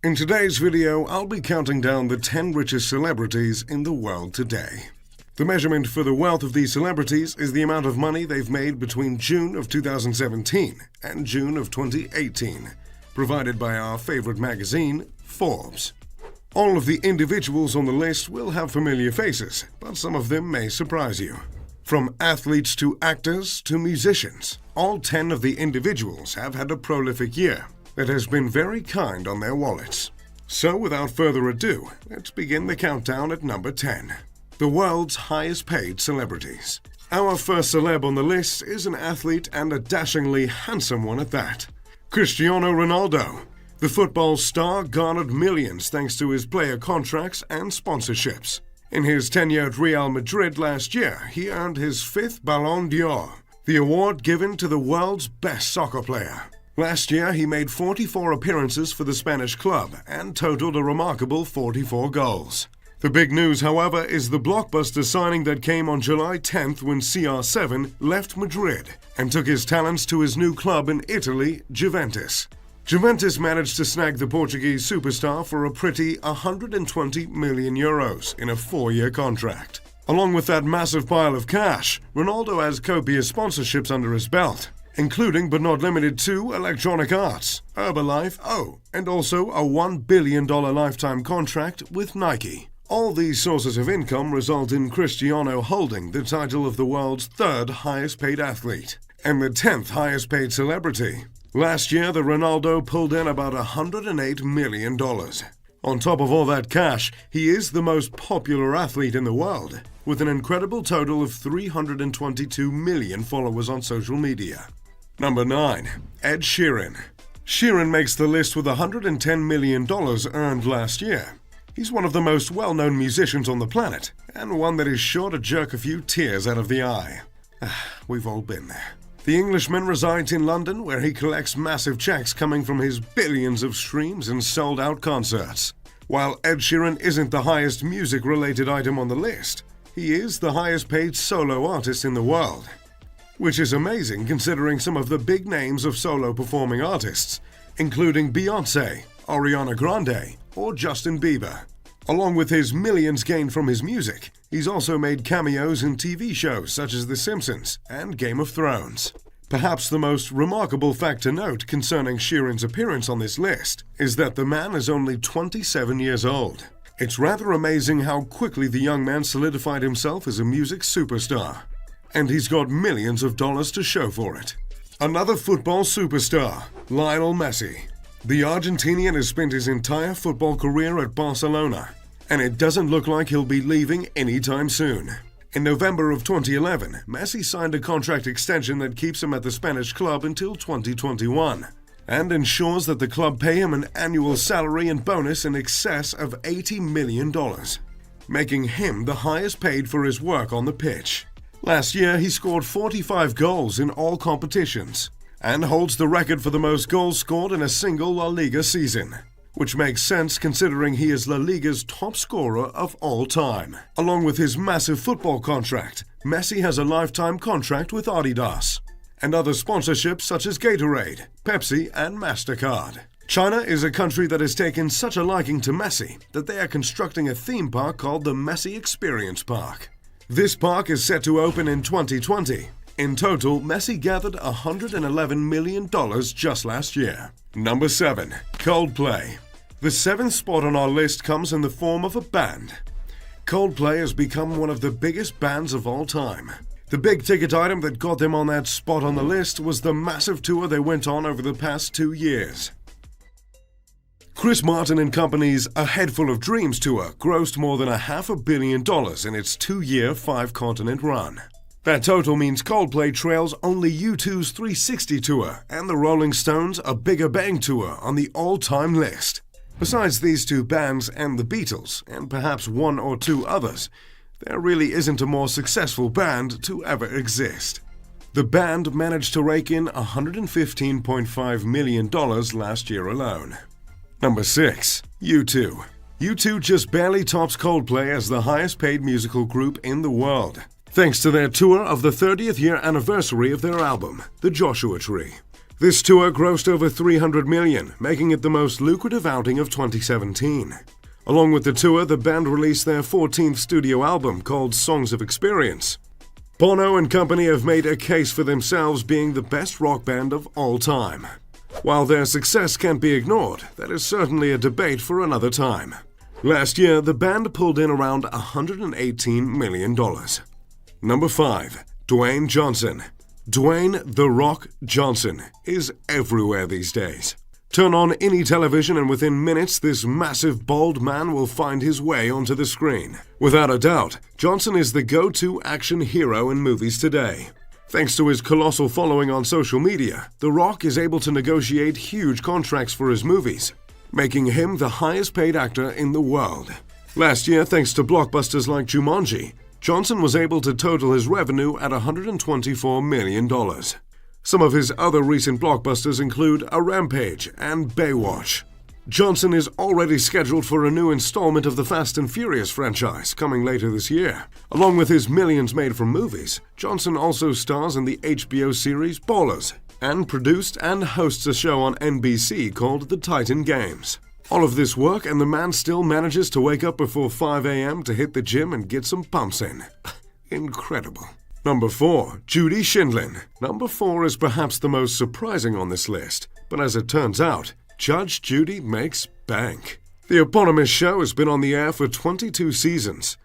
In today's video, I'll be counting down the 10 richest celebrities in the world today. The measurement for the wealth of these celebrities is the amount of money they've made between June of 2017 and June of 2018, provided by our favorite magazine, Forbes. All of the individuals on the list will have familiar faces, but some of them may surprise you. From athletes to actors to musicians, all 10 of the individuals have had a prolific year that has been very kind on their wallets. So without further ado, let's begin the countdown at number 10. The world's highest paid celebrities. Our first celeb on the list is an athlete and a dashingly handsome one at that. Cristiano Ronaldo. The football star garnered millions thanks to his player contracts and sponsorships. In his tenure at Real Madrid last year, he earned his 5th Ballon d'Or, the award given to the world's best soccer player. Last year, he made 44 appearances for the Spanish club and totaled a remarkable 44 goals. The big news, however, is the blockbuster signing that came on July 10th when CR7 left Madrid and took his talents to his new club in Italy, Juventus. Juventus managed to snag the Portuguese superstar for a pretty 120 million euros in a 4-year contract. Along with that massive pile of cash, Ronaldo has copious sponsorships under his belt, including but not limited to Electronic Arts, Herbalife, and also a $1 billion lifetime contract with Nike. All these sources of income result in Cristiano holding the title of the world's 3rd highest paid athlete and the 10th highest paid celebrity. Last year, the Ronaldo pulled in about $108 million. On top of all that cash, he is the most popular athlete in the world, with an incredible total of 322 million followers on social media. Number 9. Ed Sheeran. Sheeran makes the list with $110 million earned last year. He's one of the most well-known musicians on the planet, and one that is sure to jerk a few tears out of the eye. We've all been there. The Englishman resides in London, where he collects massive checks coming from his billions of streams and sold-out concerts. While Ed Sheeran isn't the highest music-related item on the list, he is the highest-paid solo artist in the world. Which is amazing considering some of the big names of solo performing artists, including Beyoncé, Ariana Grande, or Justin Bieber. Along with his millions gained from his music, he's also made cameos in TV shows such as The Simpsons and Game of Thrones. Perhaps the most remarkable fact to note concerning Sheeran's appearance on this list is that the man is only 27 years old. It's rather amazing how quickly the young man solidified himself as a music superstar. And he's got millions of dollars to show for it. Another football superstar, Lionel Messi. The Argentinian has spent his entire football career at Barcelona, and it doesn't look like he'll be leaving anytime soon. In November of 2011, Messi signed a contract extension that keeps him at the Spanish club until 2021, and ensures that the club pay him an annual salary and bonus in excess of $80 million, making him the highest paid for his work on the pitch. Last year, he scored 45 goals in all competitions, and holds the record for the most goals scored in a single La Liga season, which makes sense considering he is La Liga's top scorer of all time. Along with his massive football contract, Messi has a lifetime contract with Adidas, and other sponsorships such as Gatorade, Pepsi, and MasterCard. China is a country that has taken such a liking to Messi that they are constructing a theme park called the Messi Experience Park. This park is set to open in 2020. In total, Messi gathered $111 million just last year. Number 7. Coldplay. The 7th spot on our list comes in the form of a band. Coldplay has become one of the biggest bands of all time. The big ticket item that got them on that spot on the list was the massive tour they went on over the past 2 years. Chris Martin and Company's A Head Full of Dreams tour grossed more than $500 million in its 2-year, 5-continent run. That total means Coldplay trails only U2's 360 tour and the Rolling Stones' A Bigger Bang tour on the all-time list. Besides these two bands and the Beatles, and perhaps one or two others, there really isn't a more successful band to ever exist. The band managed to rake in $115.5 million last year alone. Number 6. U2. U2 just barely tops Coldplay as the highest-paid musical group in the world, thanks to their tour of the 30th year anniversary of their album, The Joshua Tree. This tour grossed over $300 million, making it the most lucrative outing of 2017. Along with the tour, the band released their 14th studio album called Songs of Experience. Bono and company have made a case for themselves being the best rock band of all time. While their success can't be ignored, that is certainly a debate for another time. Last year, the band pulled in around $118 million. Number 5. Dwayne Johnson. Dwayne "The Rock" Johnson is everywhere these days. Turn on any television and within minutes this massive bald man will find his way onto the screen. Without a doubt, Johnson is the go-to action hero in movies today. Thanks to his colossal following on social media, The Rock is able to negotiate huge contracts for his movies, making him the highest paid actor in the world. Last year, thanks to blockbusters like Jumanji, Johnson was able to total his revenue at $124 million. Some of his other recent blockbusters include A Rampage and Baywatch. Johnson is already scheduled for a new installment of the Fast and Furious franchise coming later this year. Along with his millions made from movies, Johnson also stars in the HBO series Ballers and produced and hosts a show on NBC called The Titan Games. All of this work and the man still manages to wake up before 5 a.m. to hit the gym and get some pumps in. Incredible. Number 4. Judy Scheindlin. Number 4 is perhaps the most surprising on this list, but as it turns out, Judge Judy makes bank. The eponymous show has been on the air for 22 seasons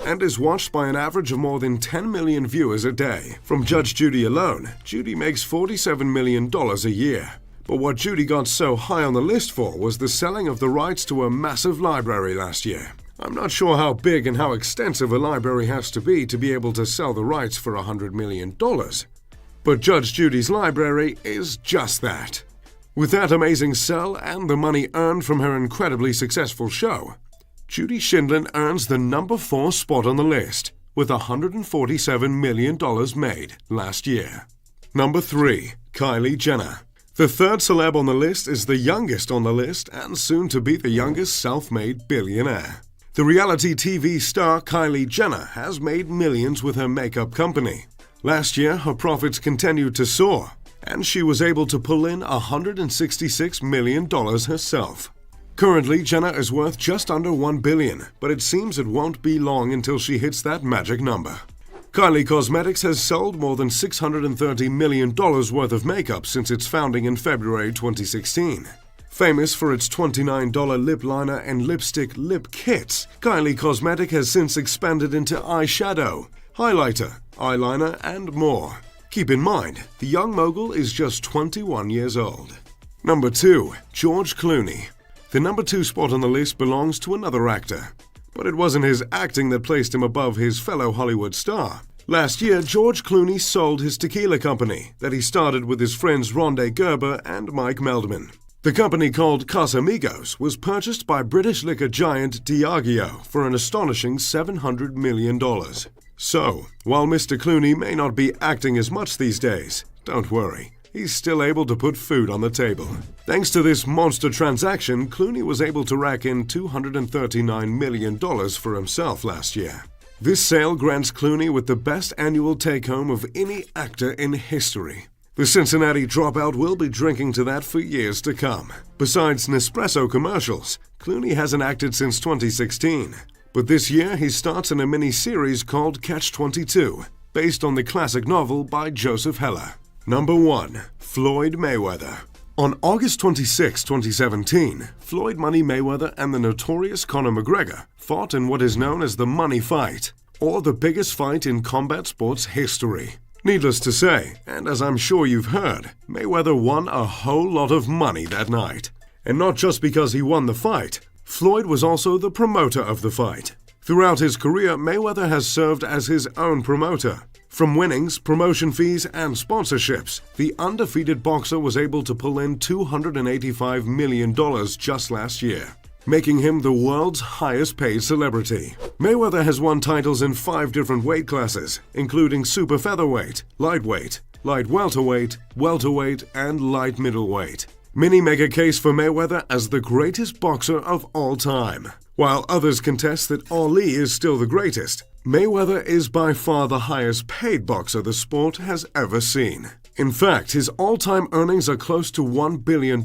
and is watched by an average of more than 10 million viewers a day. From Judge Judy alone, Judy makes $47 million a year. But what Judy got so high on the list for was the selling of the rights to a massive library last year. I'm not sure how big and how extensive a library has to be able to sell the rights for $100 million. But Judge Judy's library is just that. With that amazing sell and the money earned from her incredibly successful show, Judy Scheindlin earns the number 4 spot on the list, with $147 million made last year. Number 3. Kylie Jenner. The third celeb on the list is the youngest on the list and soon to be the youngest self-made billionaire. The reality TV star Kylie Jenner has made millions with her makeup company. Last year, her profits continued to soar, and she was able to pull in $166 million herself. Currently, Jenner is worth just under $1 billion, but it seems it won't be long until she hits that magic number. Kylie Cosmetics has sold more than $630 million worth of makeup since its founding in February 2016. Famous for its $29 lip liner and lipstick lip kits, Kylie Cosmetics has since expanded into eyeshadow, highlighter, eyeliner, and more. Keep in mind, the young mogul is just 21 years old. Number 2. George Clooney. The number 2 spot on the list belongs to another actor. But it wasn't his acting that placed him above his fellow Hollywood star. Last year, George Clooney sold his tequila company that he started with his friends Rondé Gerber and Mike Meldman. The company, called Casamigos, was purchased by British liquor giant Diageo for an astonishing $700 million. So, while Mr. Clooney may not be acting as much these days, don't worry. He's still able to put food on the table. Thanks to this monster transaction, Clooney was able to rack in $239 million for himself last year. This sale grants Clooney with the best annual take-home of any actor in history. The Cincinnati dropout will be drinking to that for years to come. Besides Nespresso commercials, Clooney hasn't acted since 2016. But this year, he starts in a mini-series called Catch-22, based on the classic novel by Joseph Heller. Number 1. Floyd Mayweather. On August 26, 2017, Floyd "Money" Mayweather and the notorious Conor McGregor fought in what is known as the Money Fight, or the biggest fight in combat sports history. Needless to say, and as I'm sure you've heard, Mayweather won a whole lot of money that night. And not just because he won the fight, Floyd was also the promoter of the fight. Throughout his career, Mayweather has served as his own promoter. From winnings, promotion fees, and sponsorships, the undefeated boxer was able to pull in $285 million just last year, making him the world's highest-paid celebrity. Mayweather has won titles in 5 different weight classes, including super featherweight, lightweight, light welterweight, welterweight, and light middleweight. Many make a case for Mayweather as the greatest boxer of all time. While others contest that Ali is still the greatest, Mayweather is by far the highest-paid boxer the sport has ever seen. In fact, his all-time earnings are close to $1 billion,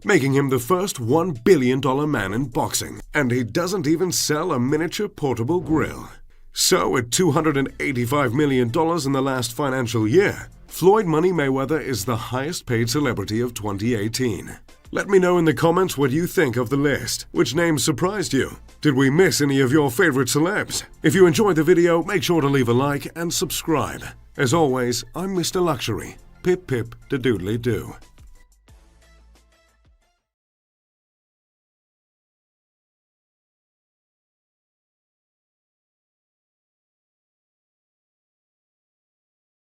making him the first $1 billion man in boxing. And he doesn't even sell a miniature portable grill. So, at $285 million in the last financial year, Floyd Money Mayweather is the highest-paid celebrity of 2018. Let me know in the comments what you think of the list. Which names surprised you? Did we miss any of your favorite celebs? If you enjoyed the video, make sure to leave a like and subscribe. As always, I'm Mr. Luxury. Pip pip da doodly doo.